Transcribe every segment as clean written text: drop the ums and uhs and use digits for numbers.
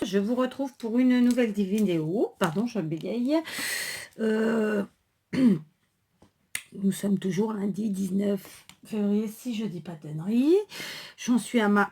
je vous retrouve pour une nouvelle vidéo. Pardon, je bégaye. Euh, Nous sommes toujours lundi 19 février, si je dis pas de conneries. J'en suis à ma,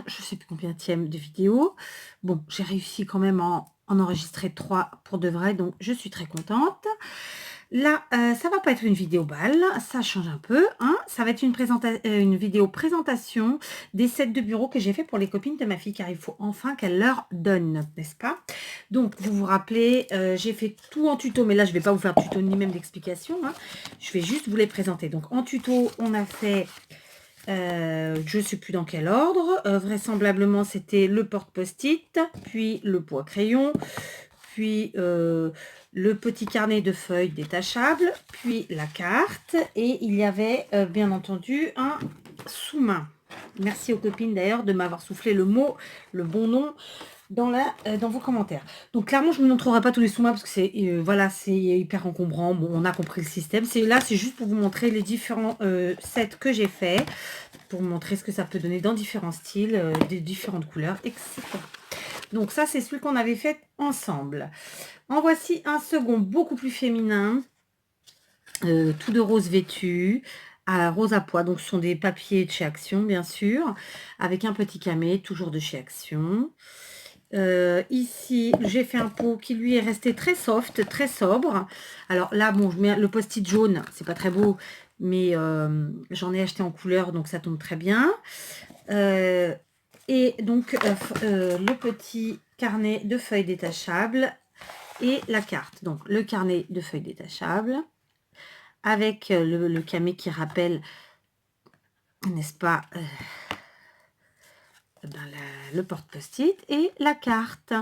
je sais plus combienième de vidéo. Bon, j'ai réussi quand même à en enregistrer 3 pour de vrai, donc je suis très contente. Là, ça va pas être une vidéo balle, ça change un peu, hein. Ça va être une vidéo présentation des sets de bureau que j'ai fait pour les copines de ma fille, car il faut enfin qu'elle leur donne, n'est-ce pas? Donc, vous vous rappelez, j'ai fait tout en tuto, mais là, je vais pas vous faire de tuto ni même d'explication, hein. Je vais juste vous les présenter. Donc, en tuto, on a fait, je sais plus dans quel ordre, vraisemblablement, c'était le porte-post-it, puis le poids crayon, puis le petit carnet de feuilles détachable, puis la carte, et il y avait bien entendu un sous-main. Merci aux copines d'ailleurs de m'avoir soufflé le bon nom dans vos commentaires. Donc clairement, je ne vous montrerai pas tous les sous-mains parce que c'est voilà, c'est hyper encombrant. Bon, on a compris le système. C'est juste pour vous montrer les différents sets que j'ai fait, pour vous montrer ce que ça peut donner dans différents styles, des différentes couleurs, etc. Donc ça, c'est celui qu'on avait fait ensemble. En voici un second beaucoup plus féminin, tout de rose vêtu, à rose à pois. Donc ce sont des papiers de chez Action, bien sûr, avec un petit camé, toujours de chez Action. Ici, j'ai fait un pot qui lui est resté très soft, très sobre. Alors là, bon, je mets le post-it jaune, c'est pas très beau, mais j'en ai acheté en couleur, donc ça tombe très bien. Et donc, le petit carnet de feuilles détachables et la carte. Donc, le carnet de feuilles détachables avec le camé qui rappelle, n'est-ce pas, le porte-post-it et la carte.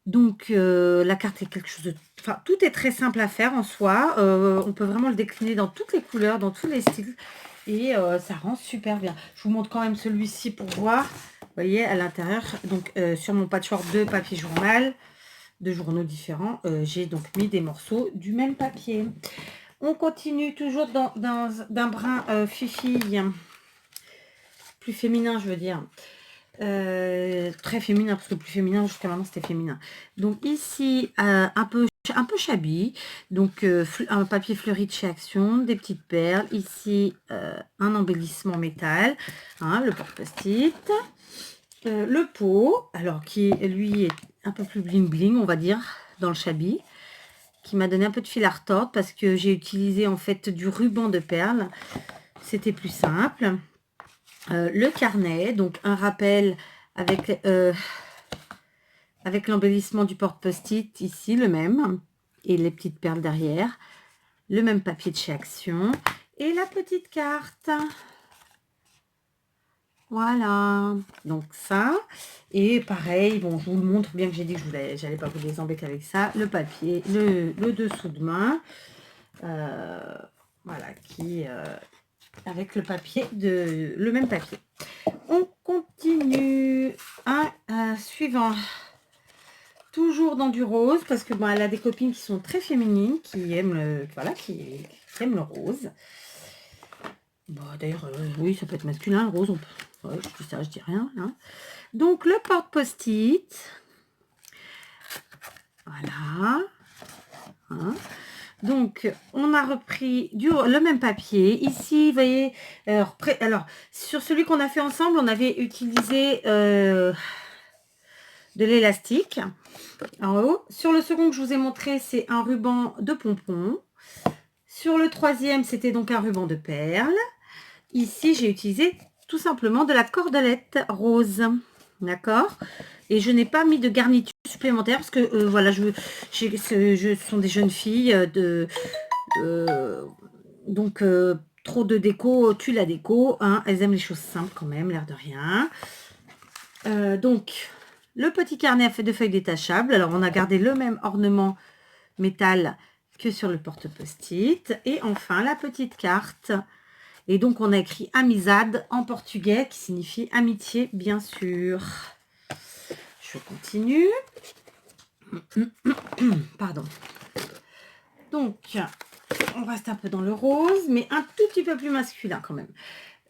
Donc, la carte est quelque chose de... Enfin, tout est très simple à faire en soi. On peut vraiment le décliner dans toutes les couleurs, dans tous les styles. Et ça rend super bien. Je vous montre quand même celui-ci pour voir. Vous voyez, à l'intérieur, donc sur mon patchwork de papier journal, de journaux différents, j'ai donc mis des morceaux du même papier. On continue toujours d'un brin fifi, plus féminin, je veux dire. Très féminin, parce que plus féminin, jusqu'à maintenant, c'était féminin. Donc ici, un peu shabby. Donc un papier fleuri de chez Action, des petites perles. Ici, un embellissement métal, hein, le porte-post-it. Le pot, alors qui, lui, est un peu plus bling-bling, on va dire, dans le shabby, qui m'a donné un peu de fil à retordre parce que j'ai utilisé en fait du ruban de perles. C'était plus simple. Le carnet, donc un rappel avec l'embellissement du porte-post-it, ici le même, et les petites perles derrière, le même papier de chez Action, et la petite carte. Voilà, donc ça, et pareil, bon, je vous le montre bien que j'ai dit que j'allais pas vous les embêter avec ça, le papier, le dessous de main, voilà, qui avec le papier, le même papier. On continue. Un suivant. Toujours dans du rose, parce que bon, elle a des copines qui sont très féminines, qui aiment le, voilà, qui aiment le rose. Bon, d'ailleurs, oui, ça peut être masculin, le rose. Ouais, je dis ça, je dis rien. Hein. Donc, le porte-post-it. Voilà. Hein. Donc, on a repris le même papier. Ici, vous voyez, alors sur celui qu'on a fait ensemble, on avait utilisé de l'élastique en haut. Sur le second que je vous ai montré, c'est un ruban de pompon. Sur le troisième, c'était donc un ruban de perles. Ici, j'ai utilisé tout simplement de la cordelette rose. D'accord? Et je n'ai pas mis de garniture supplémentaire parce que voilà, ce sont des jeunes filles donc trop de déco tue la déco, hein. Elles aiment les choses simples quand même, l'air de rien. Donc le petit carnet de feuilles détachables. Alors on a gardé le même ornement métal que sur le porte-post-it. Et enfin la petite carte. Et donc on a écrit amizade en portugais qui signifie amitié, bien sûr. Je continue. Pardon. Donc, on reste un peu dans le rose, mais un tout petit peu plus masculin quand même.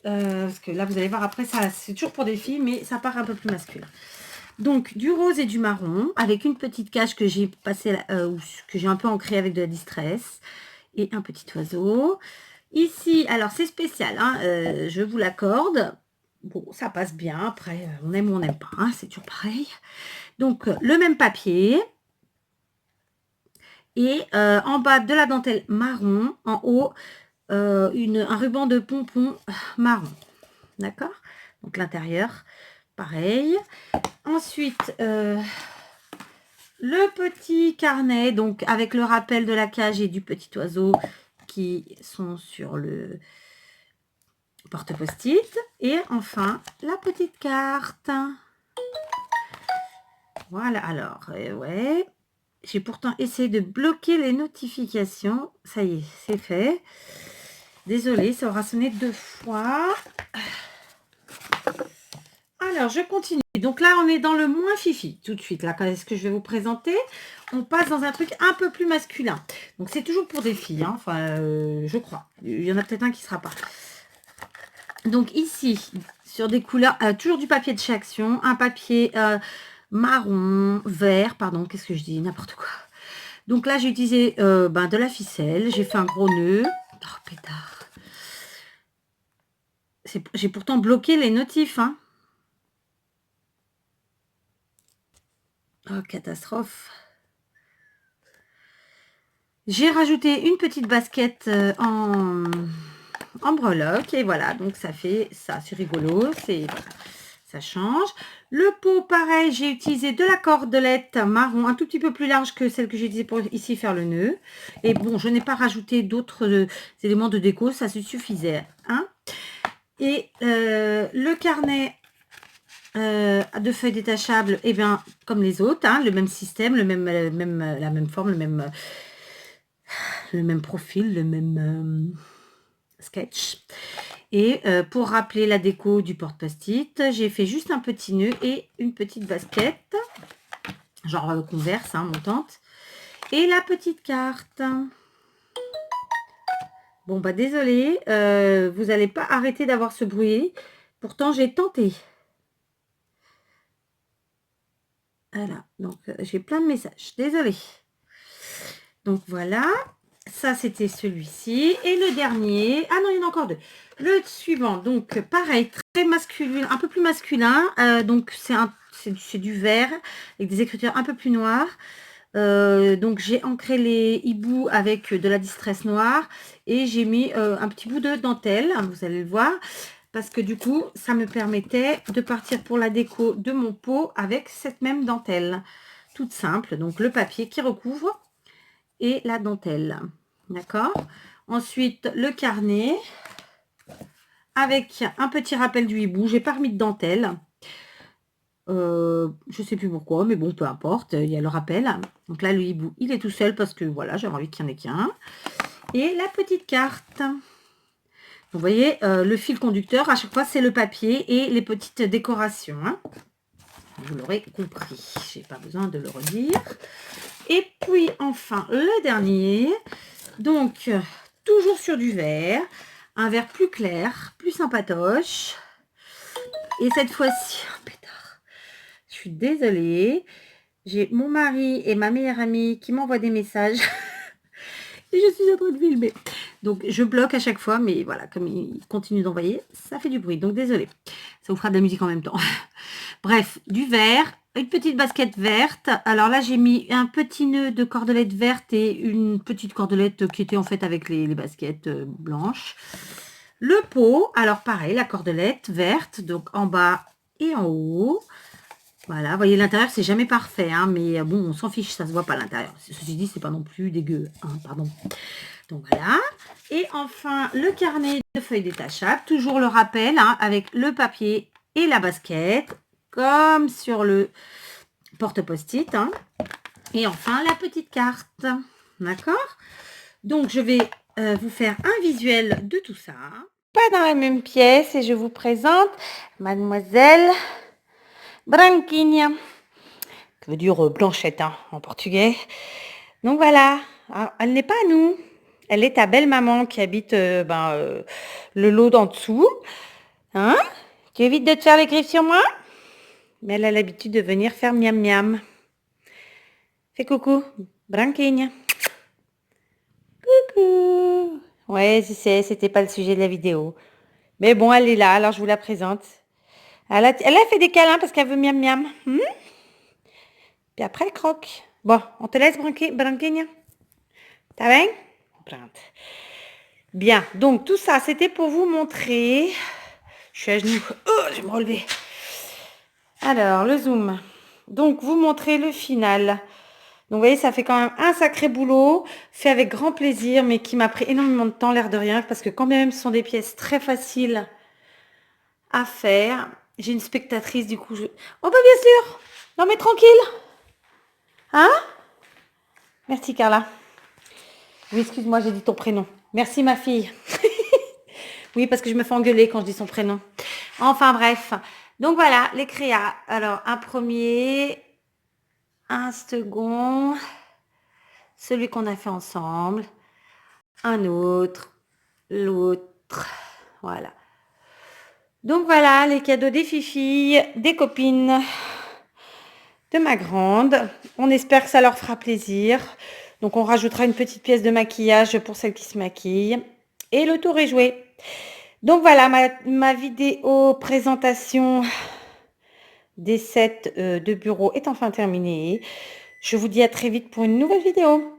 Parce que là, vous allez voir, après, ça, c'est toujours pour des filles, mais ça part un peu plus masculin. Donc, du rose et du marron, avec une petite cage que j'ai passée, que j'ai un peu ancrée avec de la distress, et un petit oiseau. Ici, alors c'est spécial, hein, je vous l'accorde. Bon, ça passe bien. Après, on aime ou on n'aime pas, hein, c'est toujours pareil. Donc, le même papier. Et en bas de la dentelle marron, en haut, un ruban de pompon marron. D'accord? Donc, l'intérieur, pareil. Ensuite, le petit carnet, donc avec le rappel de la cage et du petit oiseau qui sont sur le porte-post-it. Et enfin, la petite carte. Voilà, alors, ouais. J'ai pourtant essayé de bloquer les notifications. Ça y est, c'est fait. Désolée, ça aura sonné 2 fois. Alors, je continue. Donc là, on est dans le moins fifi tout de suite. Là, qu'est-ce que je vais vous présenter? On passe dans un truc un peu plus masculin. Donc, c'est toujours pour des filles. Hein. Enfin, je crois. Il y en a peut-être un qui ne sera pas. Donc, ici, sur des couleurs, toujours du papier de chez Action. Un papier marron, vert, pardon, qu'est-ce que je dis? N'importe quoi. Donc là, j'ai utilisé de la ficelle. J'ai fait un gros nœud. Oh, pétard. J'ai pourtant bloqué les notifs, hein. Oh, catastrophe. J'ai rajouté une petite basket en breloque. Et voilà, donc ça fait ça. C'est rigolo. Voilà, ça change. Le pot, pareil, j'ai utilisé de la cordelette marron, un tout petit peu plus large que celle que j'ai utilisée pour ici faire le nœud. Et bon, je n'ai pas rajouté d'autres éléments de déco, ça se suffisait. Hein. Et le carnet de feuilles détachables, eh bien, comme les autres, hein, le même système, la même forme, le même profil, le même sketch. Et pour rappeler la déco du porte-post-it, j'ai fait juste un petit nœud et une petite basket, genre Converse, hein, montante. Et la petite carte. Bon, bah désolé, vous n'allez pas arrêter d'avoir ce bruit. Pourtant, j'ai tenté. Voilà, donc j'ai plein de messages. Désolée. Donc voilà, ça c'était celui-ci. Et le dernier, ah non, il y en a encore 2. Le suivant, donc pareil, très masculin, un peu plus masculin. Donc c'est du vert avec des écritures un peu plus noires. Donc j'ai ancré les hiboux avec de la distress noire et j'ai mis un petit bout de dentelle, hein, vous allez le voir, parce que du coup ça me permettait de partir pour la déco de mon pot avec cette même dentelle toute simple. Donc le papier qui recouvre et la dentelle, d'accord. Ensuite le carnet avec un petit rappel du hibou. J'ai pas remis de dentelle. Je sais plus pourquoi, mais bon, peu importe, il y a le rappel. Donc là, le hibou, il est tout seul parce que voilà, j'avais envie qu'il y en ait qu'un. Et la petite carte. Vous voyez, le fil conducteur, à chaque fois, c'est le papier et les petites décorations. Hein. Vous l'aurez compris, j'ai pas besoin de le redire. Et puis, enfin, le dernier. Donc, toujours sur du vert. Un vert plus clair, plus sympatoche. Et cette fois-ci, je suis désolée. J'ai mon mari et ma meilleure amie qui m'envoient des messages. Et je suis en train de filmer. Donc, je bloque à chaque fois. Mais voilà, comme ils continuent d'envoyer, ça fait du bruit. Donc, désolée. Ça vous fera de la musique en même temps. Bref, du vert. Une petite basket verte. Alors là, j'ai mis un petit nœud de cordelette verte et une petite cordelette qui était en fait avec les baskets blanches. Le pot. Alors, pareil, la cordelette verte. Donc, en bas et en haut. Voilà, vous voyez, l'intérieur, c'est jamais parfait, hein, mais bon, on s'en fiche, ça se voit pas à l'intérieur. Ceci dit, c'est pas non plus dégueu, hein, pardon. Donc voilà. Et enfin, le carnet de feuilles détachables, toujours le rappel, hein, avec le papier et la basket, comme sur le porte-post-it. Hein. Et enfin, la petite carte. D'accord? Donc, je vais vous faire un visuel de tout ça. Pas dans la même pièce, et je vous présente Mademoiselle Branquinha, qui veut dire Blanchette hein, en portugais. Donc voilà, elle n'est pas à nous. Elle est ta belle-maman qui habite le lot d'en dessous. Hein? Tu évites de te faire les griffes sur moi? Mais elle a l'habitude de venir faire miam miam. Fais coucou. Branquigne. Coucou. Ouais, je sais, c'était pas le sujet de la vidéo. Mais bon, elle est là, alors je vous la présente. Elle a fait des câlins parce qu'elle veut miam miam. Puis après, elle croque. Bon, on te laisse Branquigne. T'as bien? Pronto. Bien, donc tout ça, c'était pour vous montrer. Je suis à genoux. Oh, je vais me relever. Alors, le zoom. Donc, vous montrer le final. Donc, vous voyez, ça fait quand même un sacré boulot, fait avec grand plaisir, mais qui m'a pris énormément de temps, l'air de rien, parce que quand même, ce sont des pièces très faciles à faire. J'ai une spectatrice, du coup, oh, bah, bien sûr. Non, mais tranquille. Hein? Merci, Carla. Oui, excuse-moi, j'ai dit ton prénom. Merci, ma fille. Oui, parce que je me fais engueuler quand je dis son prénom. Enfin, bref. Donc, voilà, les créas. Alors, un premier, un second, celui qu'on a fait ensemble, un autre, l'autre. Voilà. Donc, voilà, les cadeaux des filles, des copines de ma grande. On espère que ça leur fera plaisir. Donc, on rajoutera une petite pièce de maquillage pour celles qui se maquillent. Et le tour est joué. Donc, voilà, ma vidéo présentation des sets de bureau est enfin terminée. Je vous dis à très vite pour une nouvelle vidéo.